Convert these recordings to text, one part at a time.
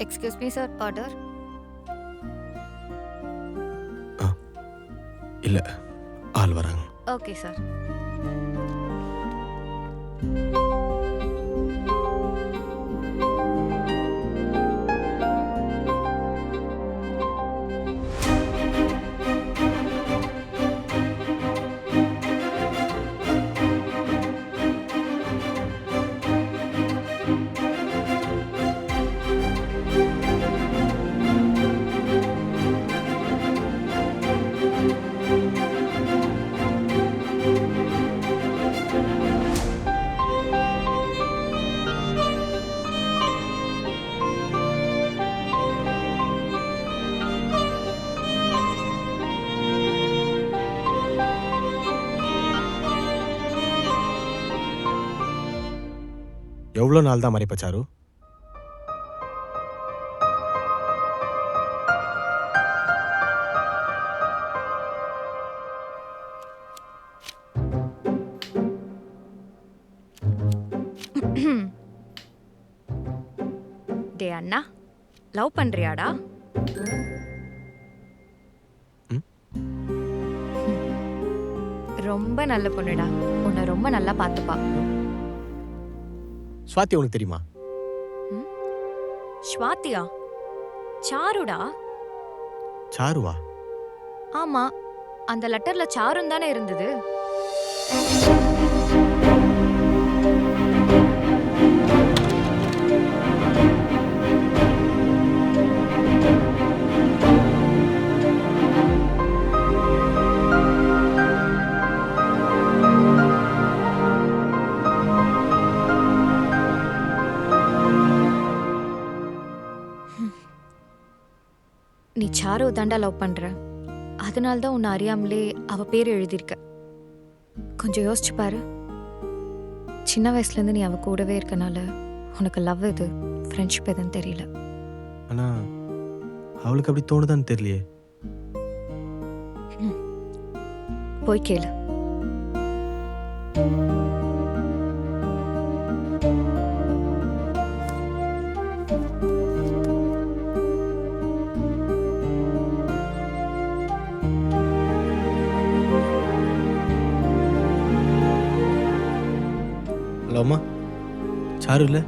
Excuse me sir, order. இல்லை, ஆள் வராங்க. Okay sir. எவ்வளோ நாள் தான் மறைப்ப சாரு? டே அண்ணா, லவ் பண்றியாடா? ரொம்ப நல்ல பொண்ணுடா, உன்னை ரொம்ப நல்லா பார்த்துப்பா. ஸ்வாதி உனக்கு தெரியுமா? ஸ்வாதியா? சாருடா. சாருவா? ஆமா, அந்த லெட்டர்ல சாருன்னு தானே இருந்தது. நீ சாரு தாண்டா லவ் பண்ற, அதனால தான் உன்னை அறியாமலே அவ பேர் எழுதியிருக்க. கொஞ்சம் யோசிச்சு பாரு. சின்ன வயசுலேருந்து நீ அவ கூடவே இருக்கனால உனக்கு லவ் எது ஃப்ரெண்ட்ஷிப் எதுன்னு தெரியல. ஆனா அவளுக்கு அப்படி தோணுதான்னு தெரியலையே. போய் கேளு. ஹலோ அம்மா, சாரு இல்லை?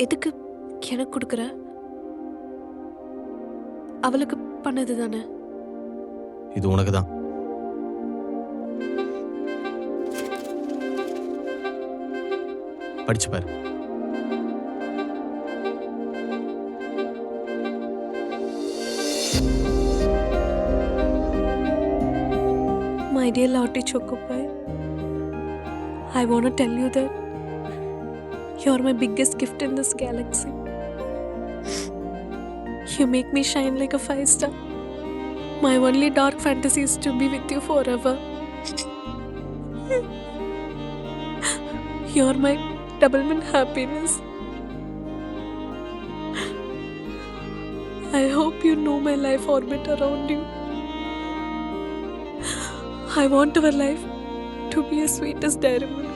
எதுக்கு எனக்கு கொடுக்குற? அவளுக்கு பண்ணது தானே. இது உனக்கு தான். படிச்சு பாரு. My dear Lottie Chocopai, I want to tell you that you're my biggest gift in this galaxy. You make me shine like a 5-star. My only dark fantasy is to be with you forever. You're my double min happiness. I hope you know my life orbit around you. I want our life to be as sweet as dairy milk.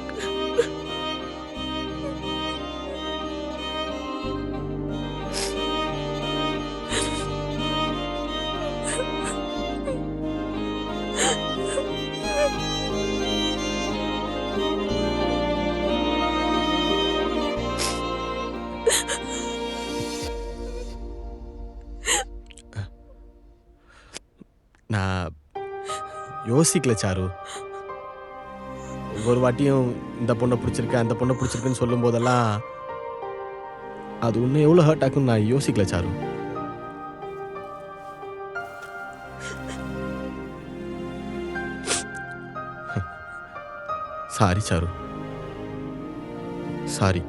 நான் யோசிக்கல sir. ஒவ்வொரு வாட்டியும் இந்த பொண்ணை பிடிச்சிருக்கு அந்த பொண்ணை பிடிச்சிருக்குன்னு சொல்லும் போதெல்லாம் அது உன்னை எவ்வளோ ஹர்ட் ஆகும்னு நான் யோசிக்கல Charu. Sorry Charu, sorry.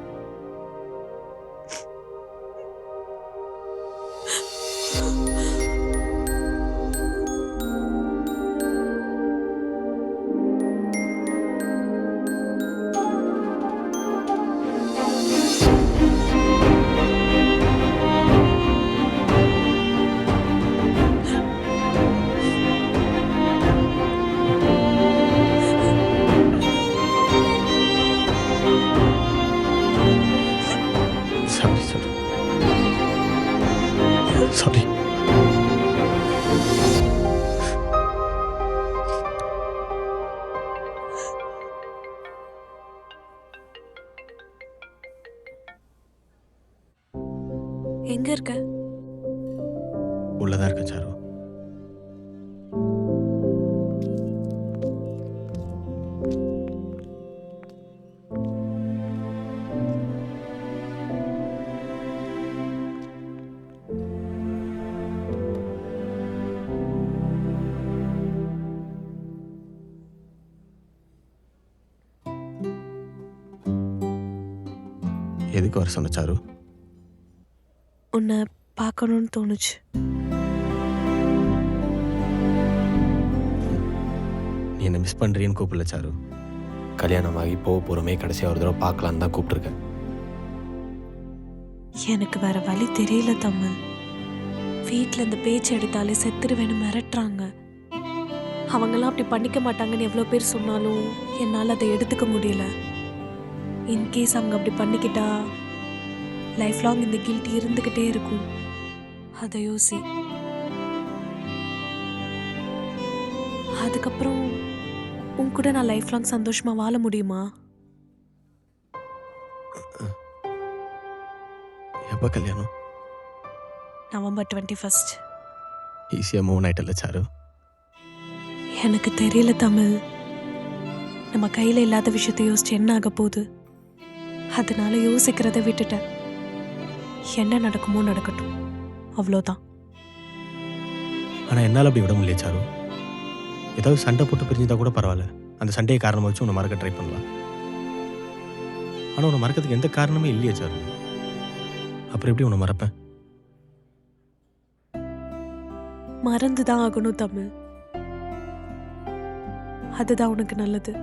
Sorry Charu, sorry. எங்க இருக்க? உள்ளதான் இருக்கேன் சாரு. எதுக்கு வர சொன்ன சாரு? உன்னை பார்க்கணும்னு தோணுச்சு. நீ என்ன மிஸ் பண்ணுறியன்னு கூப்பிடல சாரு. கல்யாணமாகி போக போகிறோமே, கடைசியாக ஒரு தடவை பார்க்கலான்னு தான் கூப்பிட்ருக்கேன். எனக்கு வேற வழி தெரியல தமிழ். வீட்டில் இந்த பேச்சு எடுத்தாலே செத்துருவேன்னு மிரட்டுறாங்க. அவங்களாம் அப்படி பண்ணிக்க மாட்டாங்கன்னு எவ்வளோ பேர் சொன்னாலும் என்னால் அதை எடுத்துக்க முடியல. இன்கேஸ் அவங்க அப்படி பண்ணிக்கிட்டா லைஃப் லாங் இந்த கில்ட் இருந்துக்கிட்டே இருக்கும். அதை யோசி. அதுக்கப்புறம் உன் கூட நான் லைஃப் லாங் சந்தோஷமா வாழ முடியுமா? எப்போ கல்யாணம்? நவம்பர் 21. ஈஸியாக மூவ் ஆயிட்டல சாரு. எனக்கு தெரியல தமிழ். நம்ம கையில் இல்லாத விஷயத்தை யோசிச்சு என்ன ஆக போகுது? அதனால யோசிக்கிறத விட்டுட்டேன். என்ன நடக்குமோ நடக்கட்டும், அவ்வளோதான். ஆனால் என்னால் அப்படி விட முடியல சாரு. ஏதாவது சண்டை போட்டு பிரிஞ்சுதா கூட பரவாயில்ல, அந்த சண்டையை காரணமாக வச்சு உன்னை மறக்க ட்ரை பண்ணலாம். ஆனால் உன்னை மறக்கிறதுக்கு எந்த காரணமே இல்லையே சாரு. அப்புறம் எப்படி உன்னை மறப்பேன்? மறந்துதான் ஆகணும் தமிழ். அதுதான் உனக்கு நல்லது.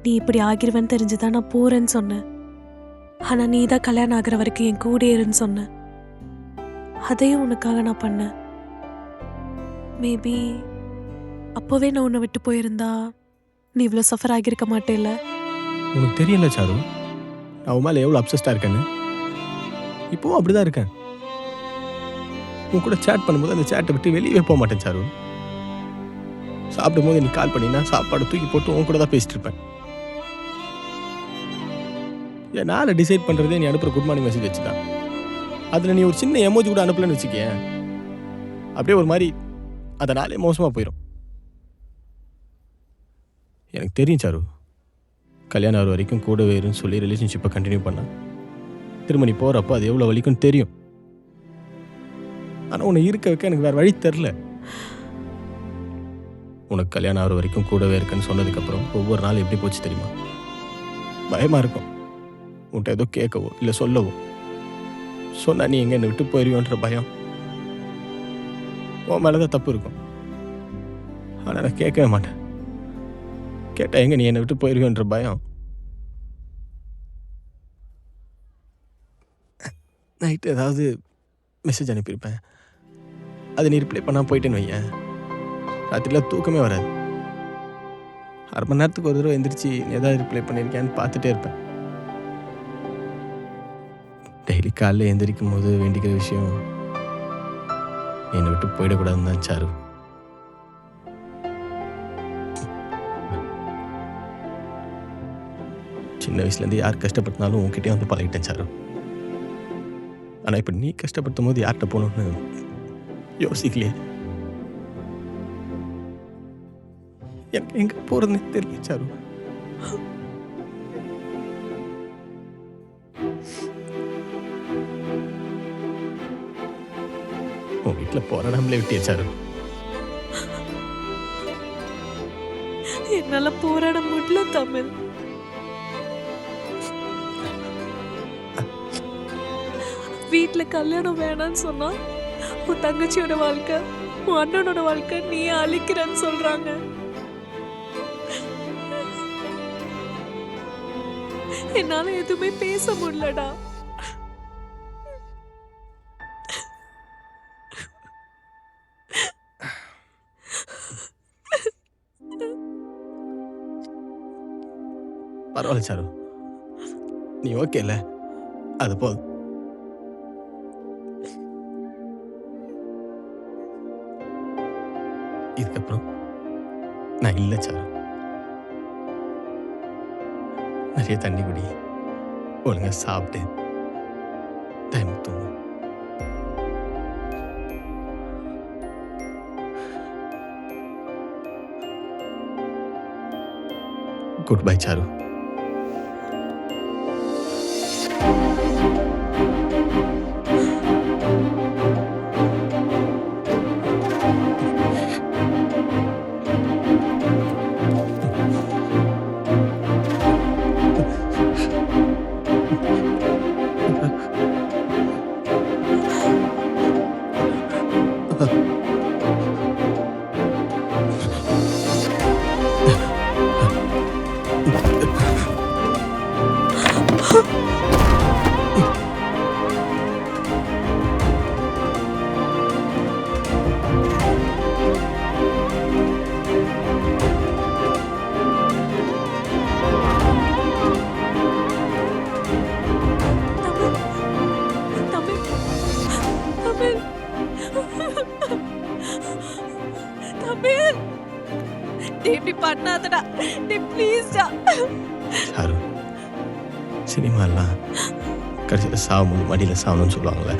நீ இப்படி ஆகிருவேன்னு தெரிஞ்சுதான் நான் போறேன்னு சொன்னேன். ஆனா நீ தான் கல்யாணம் ஆகிற வரைக்கும் என் கூட இருன்னு சொன்ன. அதையும் உனக்காக நான் பண்ணேன். மேபி அப்போவே நான் உன்னை விட்டு போயிருந்தா நீ இவ்வளோ சஃபர் ஆகியிருக்க மாட்டேல்ல. உனக்கு தெரியல சாரு, நான் உன் மேலே எவ்வளோ அப்சஸ்டாக இருக்கேன்னு. இப்போவும் அப்படிதான் இருக்கேன். உன் கூட சேட் பண்ணும்போது அந்த சேட்டை விட்டு வெளியே போக மாட்டேன் சாரு. சாப்பிடும்போது நீ கால் பண்ணினா சாப்பாடு தூக்கி போட்டு உன் கூட தான் பேசிட்டு இருப்பேன். என்னால் டிசைட் பண்ணுறதே நீ அனுப்புகிற குட் மார்னிங் மெசேஜ் வச்சு தான். அதில் நீ ஒரு சின்ன எமோஜி கூட அனுப்பலன்னு வச்சுக்கேன், அப்படியே ஒரு மாதிரி அதனாலே மோசமாக போயிடும். எனக்கு தெரியும் சாரு, கல்யாணம் ஆகிற வரைக்கும் கூடவே இருன்னு சொல்லி ரிலேஷன்ஷிப்பை கண்டினியூ பண்ணா திரும்ப நீ போகிறப்போ அது எவ்வளோ வலிக்கும் தெரியும். ஆனால் உன்னை இருக்க வைக்க எனக்கு வேறு வழி தெரில. உனக்கு கல்யாணம் ஆகிற வரைக்கும் கூடவே இருக்குன்னு சொன்னதுக்கப்புறம் ஒவ்வொரு நாள் எப்படி போச்சு தெரியுமா? பயமாக இருக்கும். உன்ட்ட ஏதோ கேட்கவோ இல்லை சொல்லவோ, சொன்னா நீ எங்கே என்னை விட்டு போயிருவோன்ற பயம். உன் மேலே தான் தப்பு இருக்கும். ஆனால் நான் கேட்கவே மாட்டேன். கேட்டால் எங்கே நீ என்னை விட்டு போயிருவேன்ற பயம். நைட்டு ஏதாவது மெசேஜ் அனுப்பியிருப்பேன், அதை நீ ரிப்ளை பண்ணால் போயிட்டேன்னு வையேன், ராத்திரிலாம் தூக்கமே வராது. அரை மணி நேரத்துக்கு ஒரு தடவை எந்திரிச்சு நீ ஏதாவது ரிப்ளை பண்ணியிருக்கேன்னு பார்த்துட்டே இருப்பேன். டெய்லி காலையில் எந்திரிக்கும் போது வேண்டிக்கிற விஷயம் என்னை விட்டு போயிடக்கூடாதுன்னு தான் சாரு. சின்ன வயசுலேருந்து யார் கஷ்டப்பட்டனாலும் உன்கிட்டே வந்து பழகிட்டேன் சாரு. ஆனால் இப்போ நீ கஷ்டப்படுத்தும் போது யார்கிட்ட போகணுன்னு யோசிக்கலையே. எனக்கு எங்கே போகிறதுன்னு தெரியல சாரு. உன் வீட்டில் போராடாமலே விட்டியே சாரு. என்னால போராட முடியல தமிழ். வீட்டுல கல்யாணம் வேணான்னு சொன்னா உன் தங்கச்சியோட வாழ்க்கை, உன் அண்ணனோட வாழ்க்கை நீ அழிக்கிறன்னு சொல்றாங்க. என்னால எதுவுமே பேச முடியலடா. பரவாயில்ல சாரு, நீ ஓகே இல்லை, அது போதும். இதுக்கப்புறம் நான் இல்லை சாரு. நிறைய தண்ணி குடி, ஒழுங்கா சாப்பிட்டு டைம் தூங்கு. Goodbye Charu. இப்படி பண்ணாதடா, நீ ப்ளீஸ்டா. சாரு, சினிமாலாம் கடைசியில் சாவும் மடியில் சாவணும்னு சொல்லுவாங்கள்ல,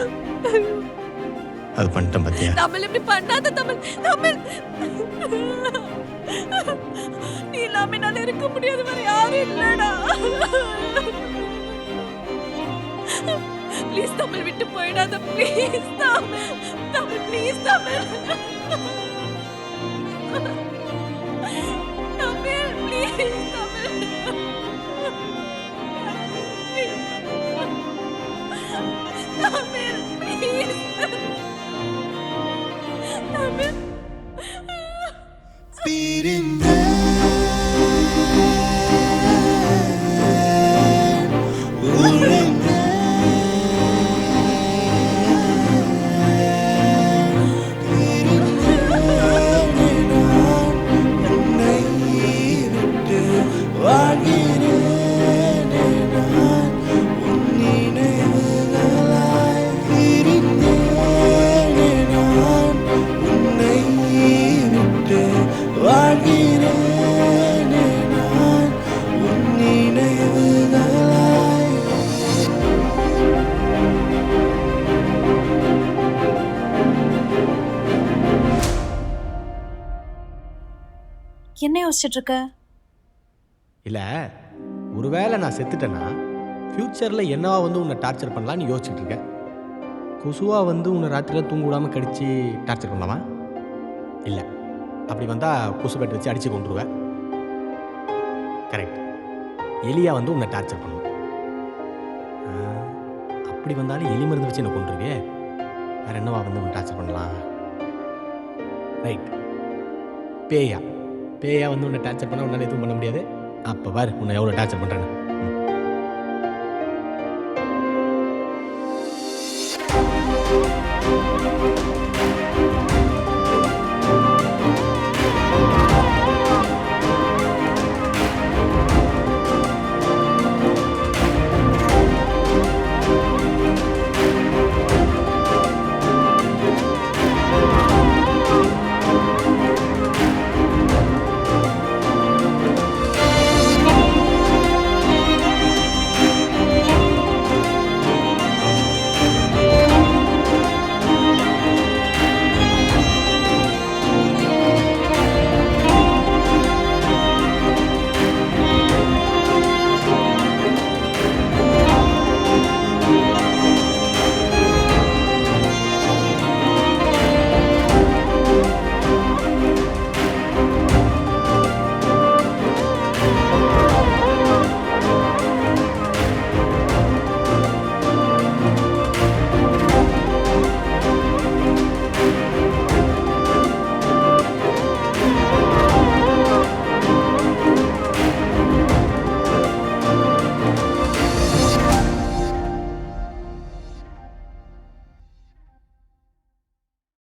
அது பண்ணிட்டேன் பார்த்தியா? தமிழ் இப்படி பண்ணாத தமிழ். தமிழ் நீ இல்லாம என்னால இருக்க முடியாது, வேற யாரும் இல்லடா. ப்ளீஸ் தமிழ் விட்டு போயிடாத, please Tamil. Tamil please Tamil. Tamil please Tamil. Tamil please Tamil. என்ன யோசிச்சுட்டு இருக்க? இல்லை, ஒருவேளை நான் செத்துட்டேன்னா ஃப்யூச்சரில் என்னவா வந்து உன்னை டார்ச்சர் பண்ணலான்னு யோசிச்சுட்டு இருக்கேன். கொசுவாக வந்து உன்னை ராத்திரியில் தூங்க விடாமல் கடிச்சு டார்ச்சர் பண்ணலாமா? இல்லை, அப்படி வந்தால் கொசு பேட்டை வச்சு அடித்து கொண்டுருவேன். கரெக்ட். எலியாக வந்து உன்னை டார்ச்சர் பண்ணும். அப்படி வந்தாலும் எலி மருந்து வச்சு என்னை கொண்டுருவே. வேறு என்னவா வந்து உன்னை டார்ச்சர் பண்ணலாம்? ரைட். பேயா பேயா வந்து உன்னை டார்ச்சர் பண்ண உன்னால் எதுவும் பண்ண முடியாது. அப்போ பாரு உன்னை எவ்வளோ டார்ச்சர் பண்ணுறேன்னு.